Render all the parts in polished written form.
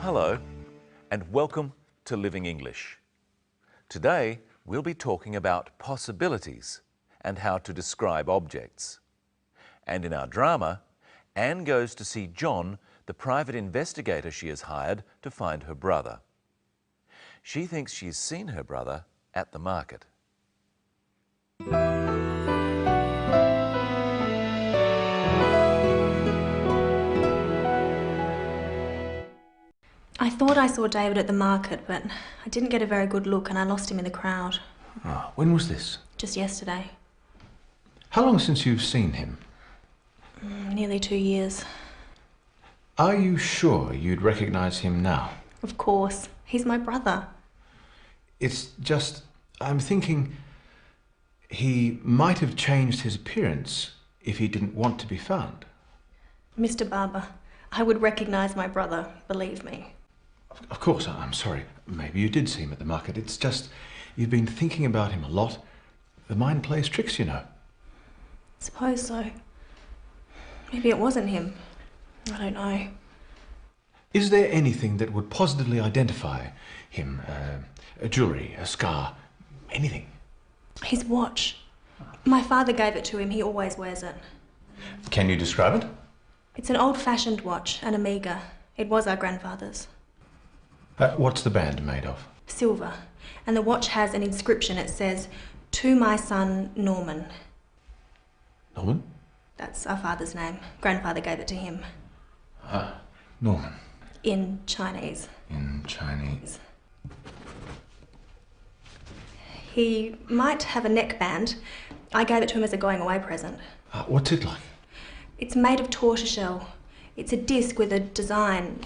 Hello, and welcome to Living English. Today, we'll be talking about possibilities and how to describe objects. And in our drama, Anne goes to see John, the private investigator she has hired to find her brother. She thinks she's seen her brother at the market. I thought I saw David at the market, but I didn't get a very good look and I lost him in the crowd. Oh, when was this? Just yesterday. How long since you've seen him? Nearly 2 years. Are you sure you'd recognise him now? Of course. He's my brother. It's just, I'm thinking he might have changed his appearance if he didn't want to be found. Mr. Barber, I would recognise my brother, believe me. Of course, I'm sorry. Maybe you did see him at the market. It's just, you've been thinking about him a lot. The mind plays tricks, you know. Suppose so. Maybe it wasn't him. I don't know. Is there anything that would positively identify him? A jewellery, a scar, anything? His watch. My father gave it to him. He always wears it. Can you describe it? It's an old-fashioned watch, an Omega. It was our grandfather's. What's the band made of? Silver. And the watch has an inscription. It says, "To my son, Norman." Norman? That's our father's name. Grandfather gave it to him. Norman. In Chinese. In Chinese. He might have a neckband. I gave it to him as a going-away present. What's it like? It's made of tortoiseshell. It's a disc with a design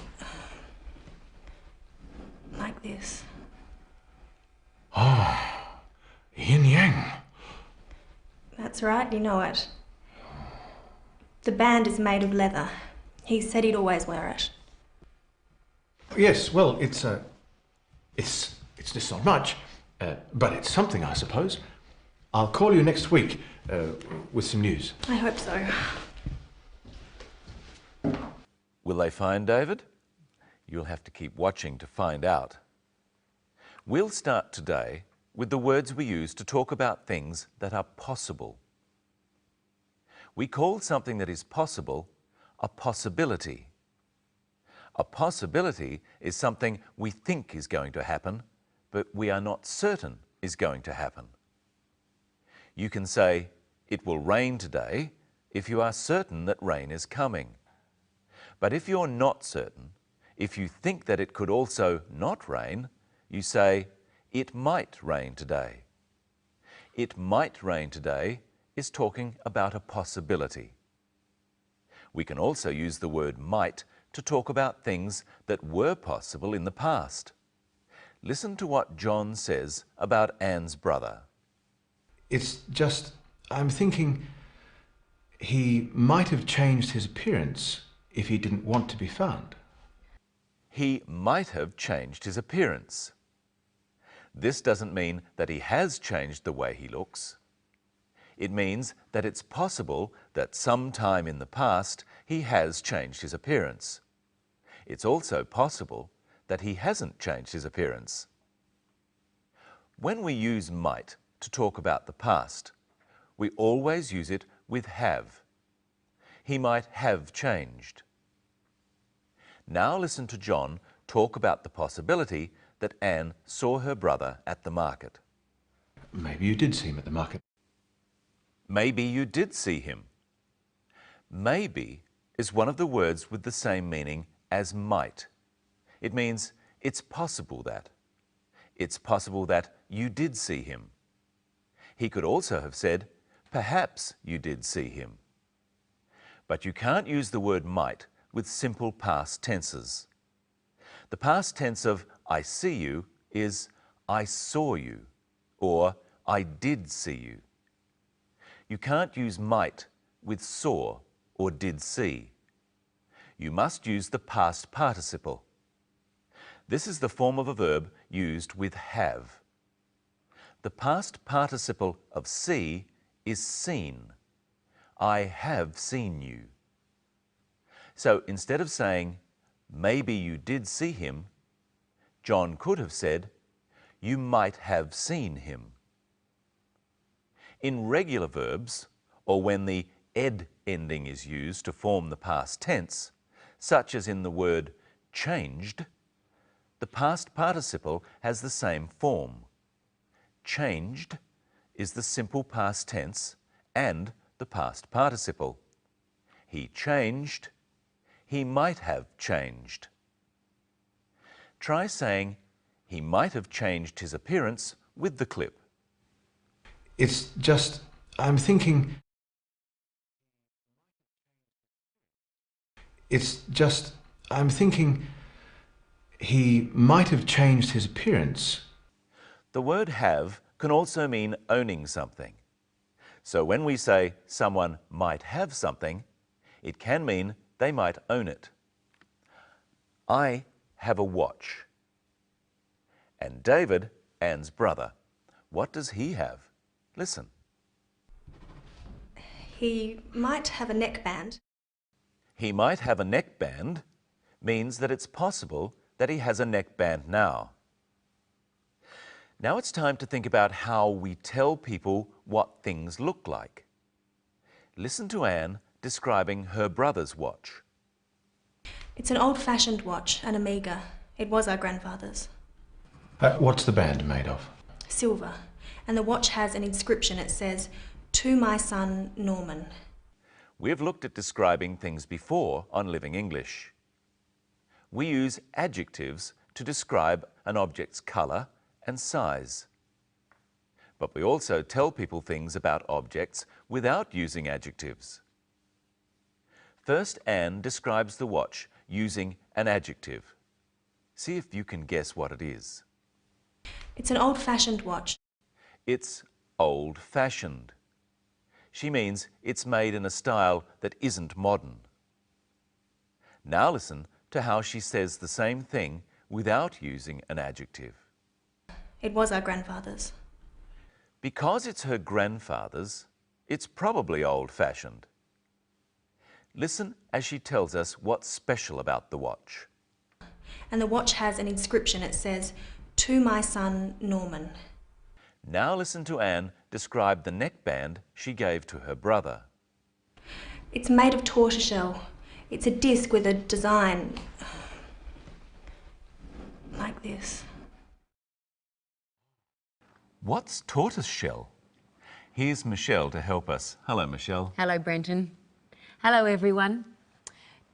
like this. Yin Yang. That's right, you know it. The band is made of leather. He said he'd always wear it. Yes, well, it's just not much, but it's something, I suppose. I'll call you next week with some news. I hope so. Will they find David? You'll have to keep watching to find out. We'll start today with the words we use to talk about things that are possible. We call something that is possible a possibility. A possibility is something we think is going to happen, but we are not certain is going to happen. You can say, "It will rain today," if you are certain that rain is coming. But if you're not certain, if you think that it could also not rain, you say, "It might rain today." "It might rain today" is talking about a possibility. We can also use the word might to talk about things that were possible in the past. Listen to what John says about Anne's brother. It's just, I'm thinking he might have changed his appearance if he didn't want to be found. He might have changed his appearance. This doesn't mean that he has changed the way he looks. It means that it's possible that sometime in the past he has changed his appearance. It's also possible that he hasn't changed his appearance. When we use might to talk about the past, we always use it with have. He might have changed. Now listen to John talk about the possibility that Anne saw her brother at the market. Maybe you did see him at the market. Maybe you did see him. Maybe is one of the words with the same meaning as might. It means it's possible that. It's possible that you did see him. He could also have said, perhaps you did see him. But you can't use the word might with simple past tenses. The past tense of I see you is I saw you, or I did see you. You can't use might with saw or did see. You must use the past participle. This is the form of a verb used with have. The past participle of see is seen. I have seen you. So instead of saying, maybe you did see him, John could have said, you might have seen him. In regular verbs, or when the ed ending is used to form the past tense, such as in the word changed, the past participle has the same form. Changed is the simple past tense and the past participle. He changed, he might have changed. Try saying, he might have changed his appearance with the clip. It's just, I'm thinking... It's just, I'm thinking he might have changed his appearance. The word have can also mean owning something. So when we say someone might have something, it can mean they might own it. I have a watch. And David, Anne's brother, what does he have? Listen. He might have a neckband. He might have a neckband means that it's possible that he has a neckband now. Now it's time to think about how we tell people what things look like. Listen to Anne describing her brother's watch. It's an old-fashioned watch, an Amiga. It was our grandfather's. What's the band made of? Silver. And the watch has an inscription. It says, "To my son, Norman." We've looked at describing things before on Living English. We use adjectives to describe an object's colour and size. But we also tell people things about objects without using adjectives. First, Anne describes the watch using an adjective. See if you can guess what it is. It's an old-fashioned watch. It's old-fashioned. She means it's made in a style that isn't modern. Now listen to how she says the same thing without using an adjective. It was our grandfather's. Because it's her grandfather's, it's probably old-fashioned. Listen as she tells us what's special about the watch. And the watch has an inscription. It says, "To my son, Norman." Now listen to Anne describe the neckband she gave to her brother. It's made of tortoiseshell. It's a disc with a design like this. What's tortoiseshell? Here's Michelle to help us. Hello, Michelle. Hello, Brenton. Hello, everyone.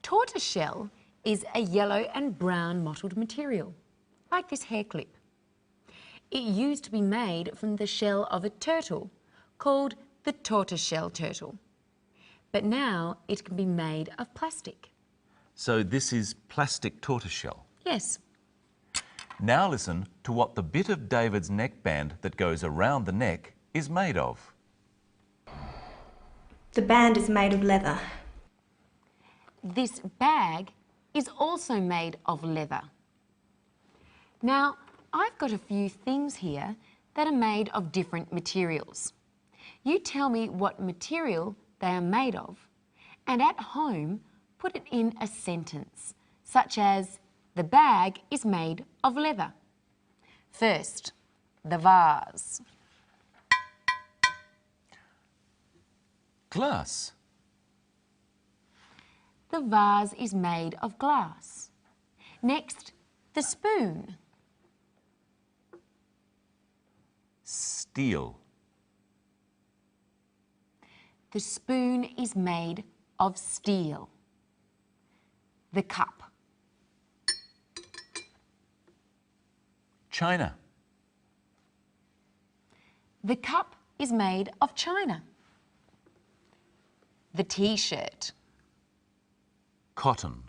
Tortoiseshell is a yellow and brown mottled material, like this hair clip. It used to be made from the shell of a turtle called the tortoiseshell turtle. But now it can be made of plastic. So this is plastic tortoiseshell. Yes. Now listen to what the bit of David's neckband that goes around the neck is made of. The band is made of leather. This bag is also made of leather. Now, I've got a few things here that are made of different materials. You tell me what material they are made of, and at home, put it in a sentence, such as, the bag is made of leather. First, the vase. Glass. The vase is made of glass. Next, the spoon. Steel. The spoon is made of steel. The cup. China. The cup is made of china. The T-shirt. Cotton.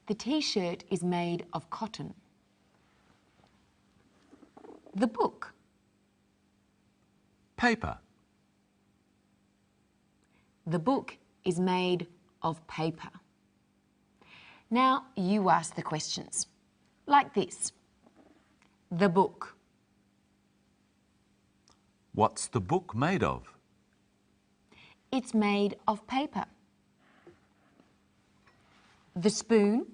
The T-shirt is made of cotton. The book. Paper. The book is made of paper. Now you ask the questions, like this. The book. What's the book made of? It's made of paper. The spoon.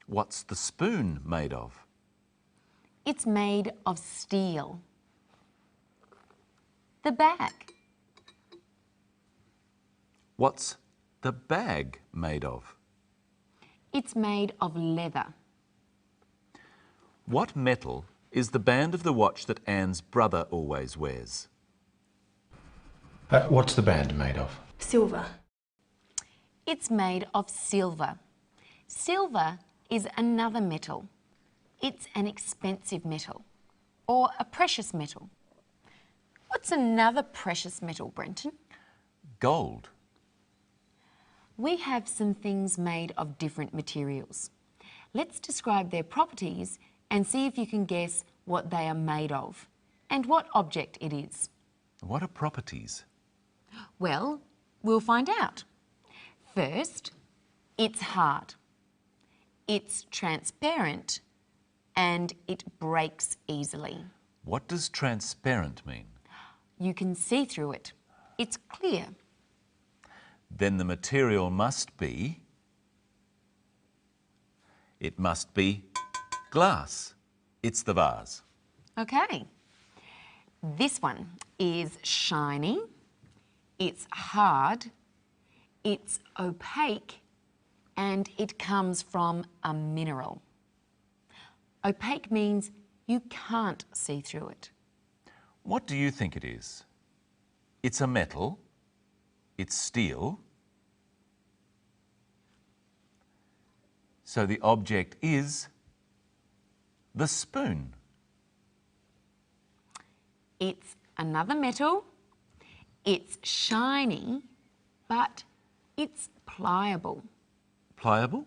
What's the spoon made of? It's made of steel. The bag. What's the bag made of? It's made of leather. What metal is the band of the watch that Anne's brother always wears? What's the band made of? Silver. It's made of silver. Silver is another metal. It's an expensive metal, or a precious metal. What's another precious metal, Brenton? Gold. We have some things made of different materials. Let's describe their properties and see if you can guess what they are made of and what object it is. What are properties? Well, we'll find out. First, it's hard, it's transparent, and it breaks easily. What does transparent mean? You can see through it. It's clear. Then the material must be... It must be glass. It's the vase. Okay. This one is shiny, it's hard, it's opaque, and it comes from a mineral. Opaque means you can't see through it. What do you think it is? It's a metal. It's steel. So the object is the spoon. It's another metal, it's shiny, but it's pliable. Pliable?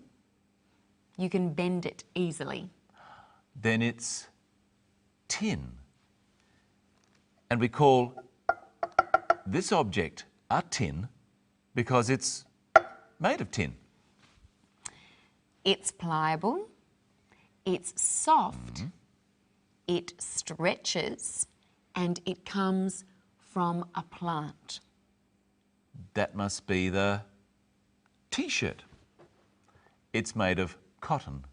You can bend it easily. Then it's tin. And we call this object a tin because it's made of tin. It's pliable, it's soft, it stretches, and it comes from a plant. That must be the T-shirt. It's made of cotton.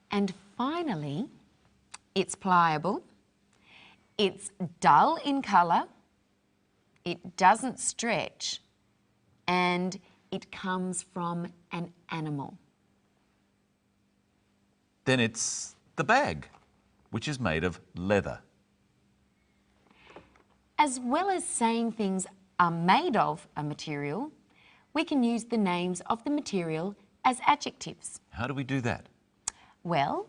And finally, it's pliable, it's dull in colour, it doesn't stretch, and it comes from an animal. Then it's the bag, which is made of leather. As well as saying things are made of a material, we can use the names of the material as adjectives. How do we do that? Well,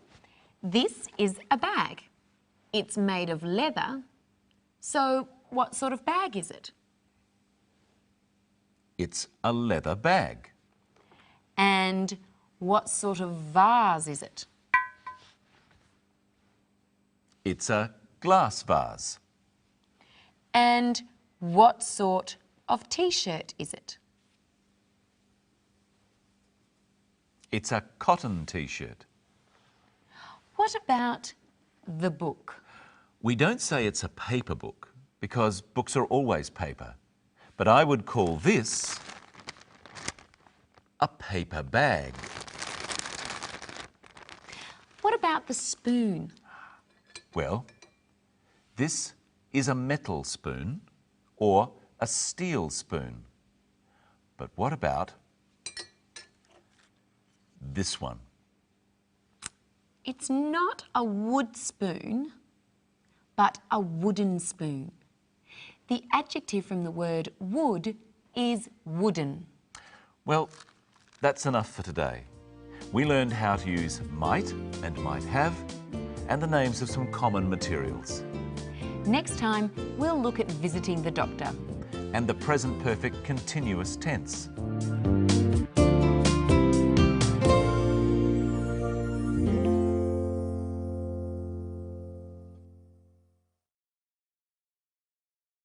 this is a bag. It's made of leather. So what sort of bag is it? It's a leather bag. And what sort of vase is it? It's a glass vase. And what sort of T-shirt is it? It's a cotton T-shirt. What about the book? We don't say it's a paper book because books are always paper. But I would call this a paper bag. What about the spoon? Well, this is a metal spoon or a steel spoon. But what about this one? It's not a wood spoon, but a wooden spoon. The adjective from the word wood is wooden. Well, that's enough for today. We learned how to use might and might have and the names of some common materials. Next time, we'll look at visiting the doctor. And the present perfect continuous tense.